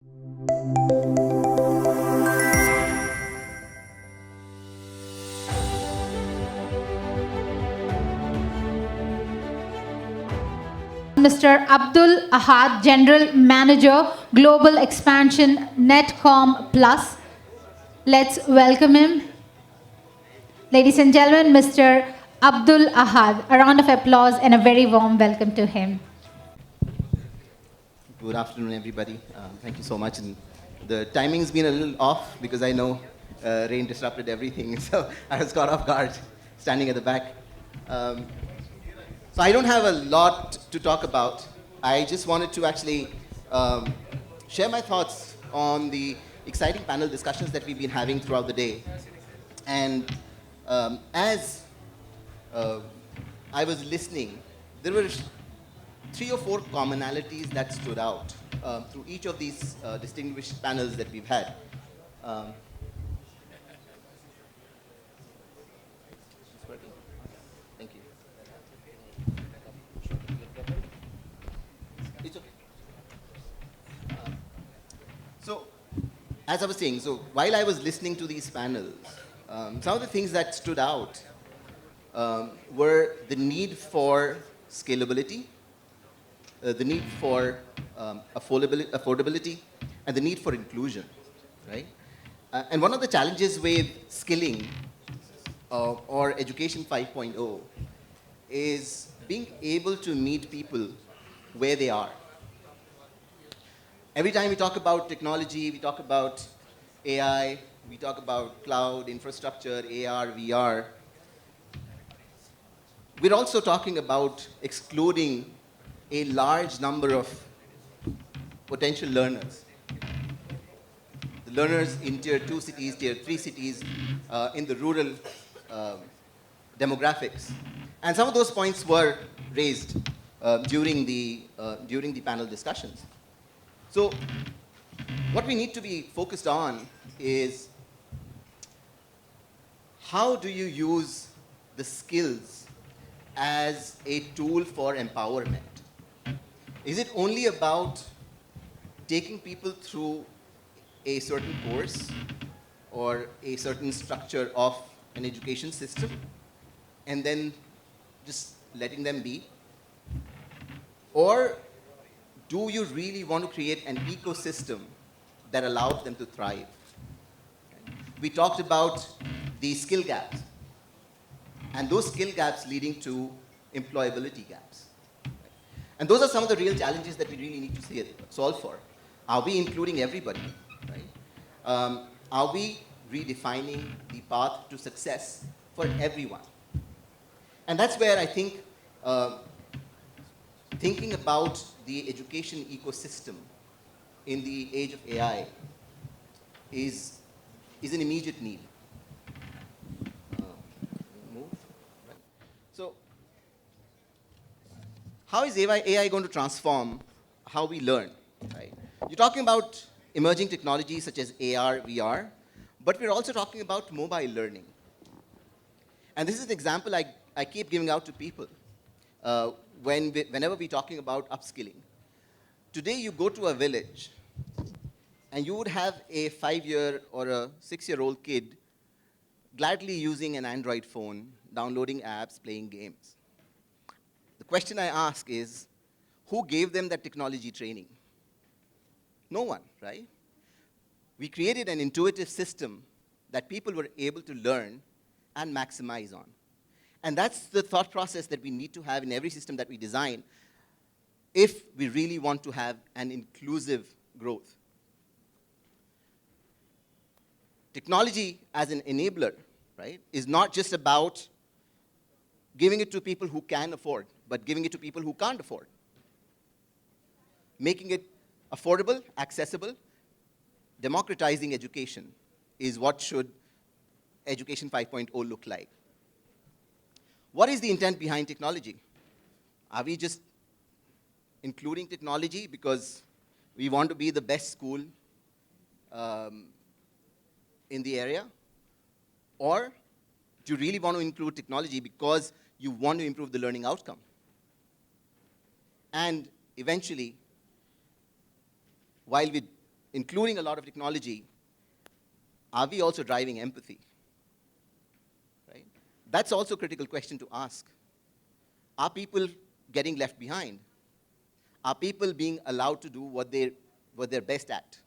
Mr. Abdul Ahad, General Manager, Global Expansion, NetCom Plus. Let's welcome him. Ladies and gentlemen, Mr. Abdul Ahad. A round of applause and a very warm welcome to him. Good afternoon, everybody. Thank you so much. And the timing's been a little off because I know rain disrupted everything, so I was caught off guard standing at the back. So I don't have a lot to talk about. I just wanted to actually share my thoughts on the exciting panel discussions that we've been having throughout the day. And as I was listening, there were 3 or 4 commonalities that stood out through each of these distinguished panels that we've had. It's working? Thank you. It's okay. So, as I was saying, so while I was listening to these panels, some of the things that stood out were the need for scalability, the need for affordability, and the need for inclusion, right? And one of the challenges with skilling or Education 5.0 is being able to meet people where they are. Every time we talk about technology, we talk about AI, we talk about cloud, infrastructure, AR, VR, we're also talking about excluding a large number of potential learners. The learners in tier 2 cities, tier 3 cities, in the rural demographics. And some of those points were raised during the panel discussions. So what we need to be focused on is how do you use the skills as a tool for empowerment? Is it only about taking people through a certain course or a certain structure of an education system and then just letting them be? Or do you really want to create an ecosystem that allows them to thrive? We talked about the skill gaps, and those skill gaps leading to employability gaps. And those are some of the real challenges that we really need to solve for. Are we including everybody? Right? Are we redefining the path to success for everyone? And that's where I think thinking about the education ecosystem in the age of AI is an immediate need. So, how is AI going to transform how we learn? Right? You're talking about emerging technologies such as AR, VR, but we're also talking about mobile learning. And this is an example I keep giving out to people whenever we're talking about upskilling. Today, you go to a village, and you would have a 5-year or a 6-year-old kid gladly using an Android phone, downloading apps, playing games. The question I ask is, who gave them that technology training? No one, right? We created an intuitive system that people were able to learn and maximize on. And that's the thought process that we need to have in every system that we design if we really want to have an inclusive growth. Technology as an enabler, right, is not just about giving it to people who can afford, but giving it to people who can't afford. Making it affordable, accessible, democratizing education is what should Education 5.0 look like. What is the intent behind technology? Are we just including technology because we want to be the best school in the area? Or do you really want to include technology because you want to improve the learning outcome? And eventually, while we including a lot of technology, are we also driving empathy? Right? That's also a critical question to ask. Are people getting left behind? Are people being allowed to do what they're best at?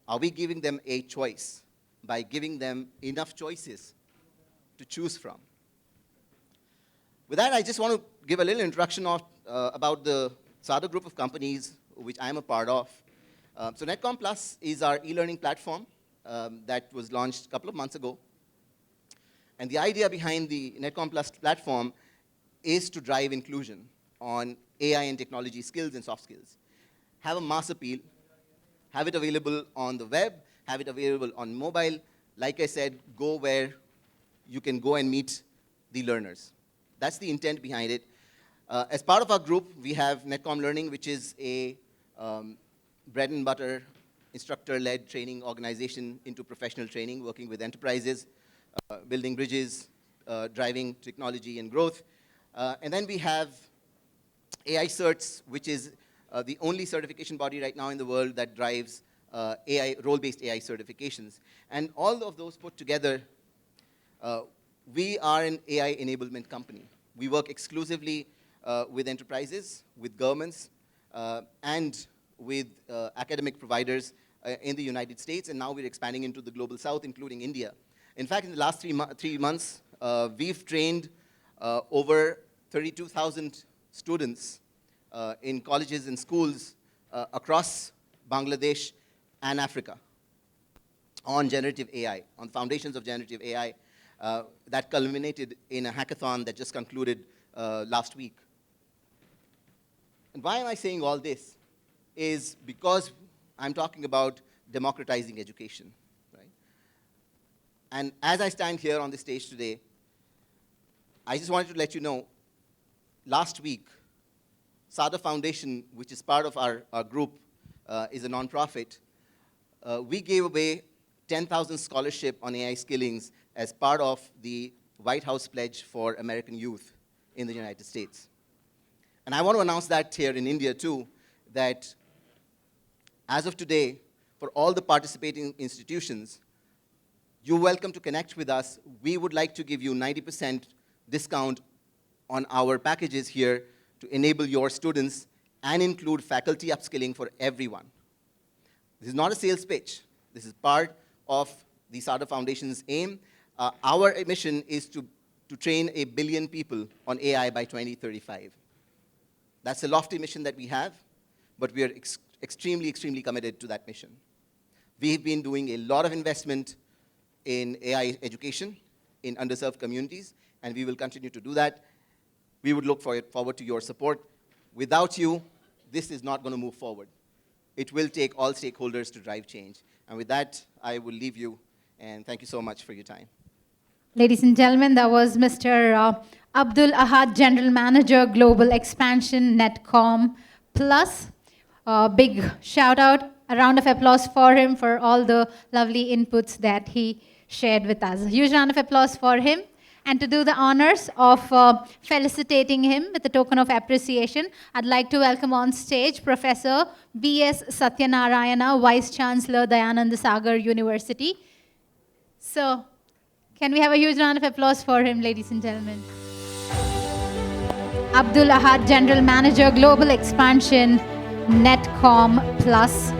Are we giving them a choice by giving them enough choices to choose from? With that, I just want to give a little introduction about the SADA group of companies which I'm a part of. So NetCom Plus is our e-learning platform that was launched a couple of months ago. And the idea behind the NetCom Plus platform is to drive inclusion on AI and technology skills and soft skills. Have a mass appeal, have it available on the web, have it available on mobile. Like I said, go where you can go and meet the learners. That's the intent behind it. As part of our group, we have NetCom Learning, which is a bread and butter instructor-led training organization into professional training, working with enterprises, building bridges, driving technology and growth. And then we have AI Certs, which is the only certification body right now in the world that drives role-based AI certifications. And all of those put together, we are an AI enablement company. We work exclusively with enterprises, with governments, and with academic providers in the United States, and now we're expanding into the global south, including India. In fact, in the last 3 months, we've trained over 32,000 students in colleges and schools across Bangladesh and Africa on generative AI, on foundations of generative AI, that culminated in a hackathon that just concluded last week. And why am I saying all this? Is because I'm talking about democratizing education, right? And as I stand here on the stage today, I just wanted to let you know, last week, SADA Foundation, which is part of our group, is a nonprofit, we gave away 10,000 scholarship on AI skillings as part of the White House pledge for American youth in the United States. And I want to announce that here in India too, that as of today, for all the participating institutions, you're welcome to connect with us. We would like to give you 90% discount on our packages here to enable your students and include faculty upskilling for everyone. This is not a sales pitch. This is part of the SADA Foundation's aim. Our mission is to train 1 billion people on AI by 2035. That's a lofty mission that we have, but we are extremely, extremely committed to that mission. We've been doing a lot of investment in AI education in underserved communities, and we will continue to do that. We would look forward to your support. Without you, this is not going to move forward. It will take all stakeholders to drive change. And with that, I will leave you, and thank you so much for your time. Ladies and gentlemen, that was Mr. Abdul Ahad, General Manager, Global Expansion, NetCom Plus. Big shout out, a round of applause for him for all the lovely inputs that he shared with us. A huge round of applause for him. And to do the honors of felicitating him with a token of appreciation, I'd like to welcome on stage Professor B.S. Satyanarayana, Vice Chancellor, Dayananda Sagar University. So, can we have a huge round of applause for him, ladies and gentlemen? Abdul Ahad, General Manager, Global Expansion, NetCom Plus.